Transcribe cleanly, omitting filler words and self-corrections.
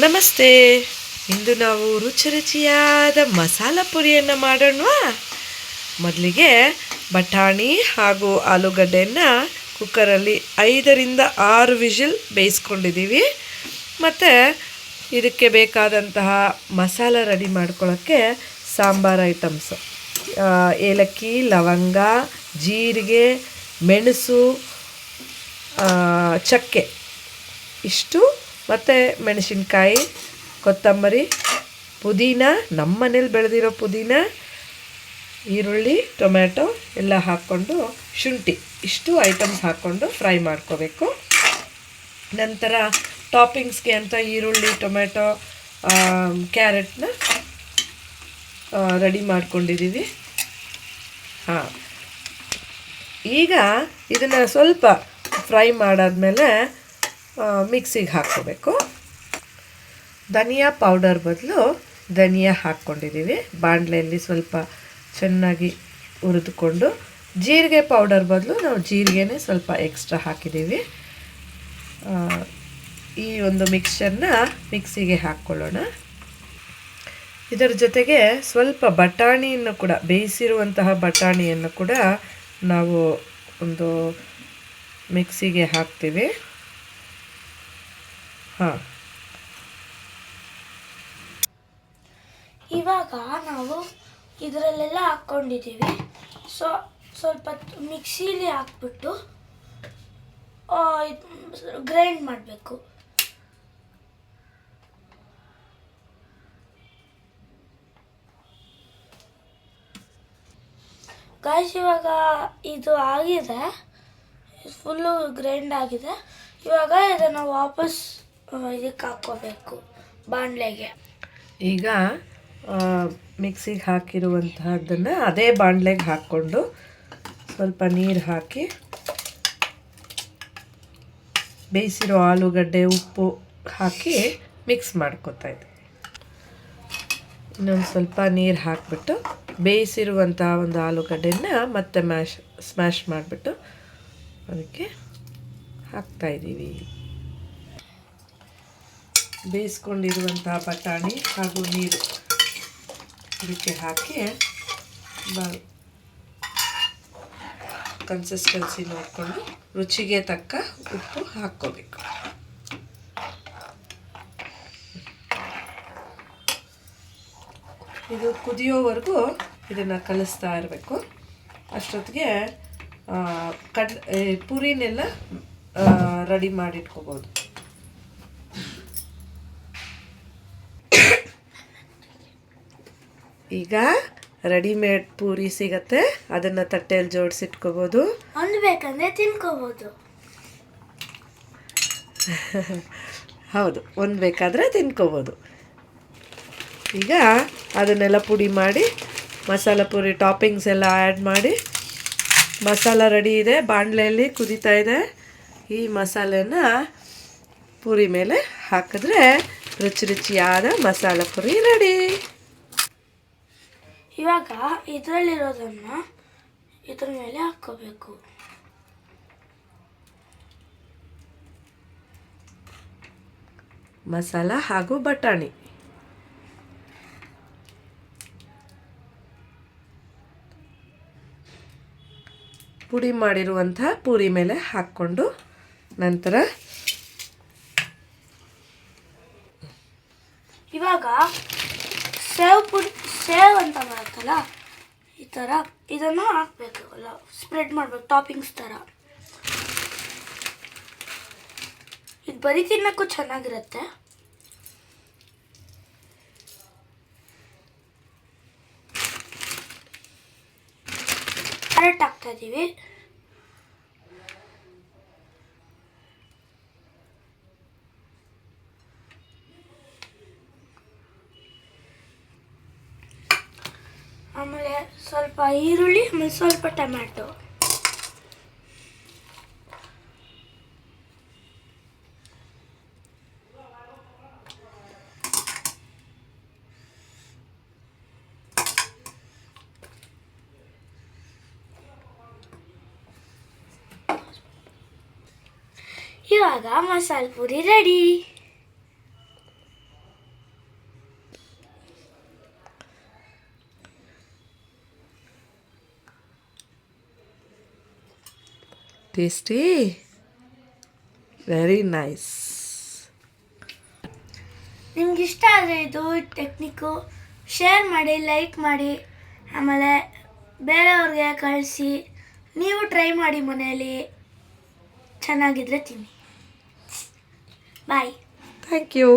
ನಮಸ್ತೆ. ಇಂದು ನಾವು ರುಚಿಯಾದ ಮಸಾಲ ಪುರಿಯನ್ನು ಮಾಡೋಣವಾ? ಮೊದಲಿಗೆ ಬಟಾಣಿ ಹಾಗೂ ಆಲೂಗಡ್ಡೆಯನ್ನು ಕುಕ್ಕರಲ್ಲಿ 5ರಿಂದ 6 ವಿಷಿಲ್ ಬೇಯಿಸ್ಕೊಂಡಿದ್ದೀವಿ. ಮತ್ತು ಇದಕ್ಕೆ ಬೇಕಾದಂತಹ ಮಸಾಲ ರೆಡಿ ಮಾಡ್ಕೊಳ್ಳೋಕ್ಕೆ ಸಾಂಬಾರು ಐಟಮ್ಸ್, ಏಲಕ್ಕಿ, ಲವಂಗ, ಜೀರಿಗೆ, ಮೆಣಸು, ಚಕ್ಕೆ ಇಷ್ಟು, ಮತ್ತು ಮೆಣಸಿನ್ಕಾಯಿ, ಕೊತ್ತಂಬರಿ, ಪುದೀನ, ನಮ್ಮ ಮನೇಲಿ ಬೆಳೆದಿರೋ ಪುದೀನ, ಈರುಳ್ಳಿ, ಟೊಮ್ಯಾಟೊ ಎಲ್ಲ ಹಾಕ್ಕೊಂಡು, ಶುಂಠಿ ಇಷ್ಟು ಐಟಮ್ಸ್ ಹಾಕ್ಕೊಂಡು ಫ್ರೈ ಮಾಡ್ಕೋಬೇಕು. ನಂತರ ಟಾಪಿಂಗ್ಸ್ಗೆ ಅಂತ ಈರುಳ್ಳಿ, ಟೊಮ್ಯಾಟೊ, ಕ್ಯಾರೆಟ್ನ ರೆಡಿ ಮಾಡ್ಕೊಂಡಿದ್ದೀವಿ. ಈಗ ಇದನ್ನು ಸ್ವಲ್ಪ ಫ್ರೈ ಮಾಡಾದ್ಮೇಲೆ ಮಿಕ್ಸಿಗೆ ಹಾಕ್ಕೋಬೇಕು. ಧನಿಯಾ ಪೌಡರ್ ಬದಲು ಧನಿಯಾ ಹಾಕ್ಕೊಂಡಿದ್ದೀವಿ. ಬಾಣಲೆಯಲ್ಲಿ ಸ್ವಲ್ಪ ಚೆನ್ನಾಗಿ ಹುರಿದುಕೊಂಡು, ಜೀರಿಗೆ ಪೌಡರ್ ಬದಲು ನಾವು ಜೀರಿಗೆನೇ ಸ್ವಲ್ಪ ಎಕ್ಸ್ಟ್ರಾ ಹಾಕಿದ್ದೀವಿ. ಈ ಒಂದು ಮಿಕ್ಸ್ಚರ್ನ ಮಿಕ್ಸಿಗೆ ಹಾಕ್ಕೊಳ್ಳೋಣ. ಇದರ ಜೊತೆಗೆ ಸ್ವಲ್ಪ ಬಟಾಣಿಯನ್ನು ಕೂಡ, ಬೇಯಿಸಿರುವಂತಹ ಬಟಾಣಿಯನ್ನು ಕೂಡ ನಾವು ಒಂದು ಮಿಕ್ಸಿಗೆ ಹಾಕ್ತೀವಿ. ಇವಾಗ ನಾವು ಇದರಲ್ಲೆಲ್ಲ ಹಾಕ್ಕೊಂಡಿದ್ದೀವಿ. ಸ್ವಲ್ಪ ಮಿಕ್ಸಿಲಿ ಹಾಕ್ಬಿಟ್ಟು ಗ್ರೈಂಡ್ ಮಾಡಬೇಕು. ಗಾಯ್ಸ್, ಇವಾಗ ಇದು ಆಗಿದೆ, ಫುಲ್ಲು ಗ್ರೈಂಡ್ ಆಗಿದೆ. ಇವಾಗ ಇದನ್ನು ವಾಪಸ್ ಇದಕ್ಕೆ ಹಾಕ್ಕೋಬೇಕು, ಬಾಣಲೆಗೆ. ಈಗ ಮಿಕ್ಸಿಗೆ ಹಾಕಿರುವಂತಹದ್ದನ್ನು ಅದೇ ಬಾಣಲೆಗೆ ಹಾಕ್ಕೊಂಡು ಸ್ವಲ್ಪ ನೀರು ಹಾಕಿ, ಬೇಯಿಸಿರೋ ಆಲೂಗಡ್ಡೆ, ಉಪ್ಪು ಹಾಕಿ ಮಿಕ್ಸ್ ಮಾಡ್ಕೊತಾ ಇದ್ದೆ. ಇನ್ನೊಂದು ಸ್ವಲ್ಪ ನೀರು ಹಾಕಿಬಿಟ್ಟು ಬೇಯಿಸಿರುವಂತಹ ಒಂದು ಆಲೂಗಡ್ಡೆನ ಮತ್ತೆ ಸ್ಮ್ಯಾಶ್ ಮಾಡಿಬಿಟ್ಟು ಅದಕ್ಕೆ ಹಾಕ್ತಾಯಿದ್ದೀವಿ. ಬೇಯಿಸ್ಕೊಂಡಿರುವಂತಹ ಬಟಾಣಿ ಹಾಗೂ ನೀರು ಇದಕ್ಕೆ ಹಾಕಿ ಕನ್ಸಿಸ್ಟೆನ್ಸಿ ನೋಡಿಕೊಂಡು ರುಚಿಗೆ ತಕ್ಕ ಉಪ್ಪು ಹಾಕ್ಕೋಬೇಕು. ಇದು ಕುದಿಯೋವರೆಗೂ ಇದನ್ನು ಕಲಿಸ್ತಾ ಇರಬೇಕು. ಅಷ್ಟೊತ್ತಿಗೆ ಪುರಿನೆಲ್ಲ ರೆಡಿ ಮಾಡಿಟ್ಕೋಬೋದು. ಈಗ ರೆಡಿಮೇಡ್ ಪೂರಿ ಸಿಗತ್ತೆ, ಅದನ್ನು ತಟ್ಟೆಯಲ್ಲಿ ಜೋಡಿಸಿಟ್ಕೋಬೋದು. ಒಂದು ಬೇಕಂದ್ರೆ ತಿನ್ಕೋಬೋದು. ಹೌದು, ಒಂದು ಬೇಕಾದರೆ ತಿನ್ಕೋಬೋದು. ಈಗ ಅದನ್ನೆಲ್ಲ ಪುಡಿ ಮಾಡಿ, ಮಸಾಲ ಪುರಿ ಟಾಪಿಂಗ್ಸ್ ಎಲ್ಲ ಆ್ಯಡ್ ಮಾಡಿ, ಮಸಾಲ ರೆಡಿ ಇದೆ, ಬಾಣಲೆಯಲ್ಲಿ ಕುದೀತಾ ಇದೆ. ಈ ಮಸಾಲೆನ ಪೂರಿ ಮೇಲೆ ಹಾಕಿದ್ರೆ ರುಚಿಯಾದ ಮಸಾಲ ಪುರಿ ರೆಡಿ. ಇವಾಗ ಇದರಲ್ಲಿರೋದನ್ನು ಇದ್ರ ಮೇಲೆ ಹಾಕ್ಕೋಬೇಕು. ಮಸಾಲ ಹಾಗೂ ಬಟಾಣಿ ಪುಡಿ ಮಾಡಿರುವಂತಹ ಪೂರಿ ಮೇಲೆ ಹಾಕ್ಕೊಂಡು, ನಂತರ ಇವಾಗ ಸೇವ್ ಅಂತ ಬರುತ್ತಲ್ಲ, ಈ ಥರ ಇದನ್ನು ಹಾಕಬೇಕು, ಅಲ್ಲ ಸ್ಪ್ರೆಡ್ ಮಾಡಬೇಕು ಟಾಪಿಂಗ್ಸ್ ಥರ. ಇದು ಬರೀ ತಿನ್ನೋಕ್ಕೂ ಚೆನ್ನಾಗಿರುತ್ತೆ. ಕ್ಯಾರೆಟ್ ಹಾಕ್ತಾ ಇದ್ದೀವಿ. ಆಮೇಲೆ ಸ್ವಲ್ಪ ಈರುಳ್ಳಿ, ಆಮೇಲೆ ಸ್ವಲ್ಪ ಟೊಮ್ಯಾಟೊ. ಇವಾಗ ಮಸಾಲೆ Puri ready. Tasty very nice. ನಿಮ್ಗೆ ಇಷ್ಟ ಆದರೆ ಇದು ಟೆಕ್ನಿಕ್ಕು ಶೇರ್ ಮಾಡಿ, ಲೈಕ್ ಮಾಡಿ, ಆಮೇಲೆ ಬೇರೆಯವ್ರಿಗೆ ಕಳಿಸಿ. ನೀವು ಟ್ರೈ ಮಾಡಿ ಮನೆಯಲ್ಲಿ, ಚೆನ್ನಾಗಿದ್ರೆ ತಿನ್ನಿ. ಬಾಯ್. Thank you.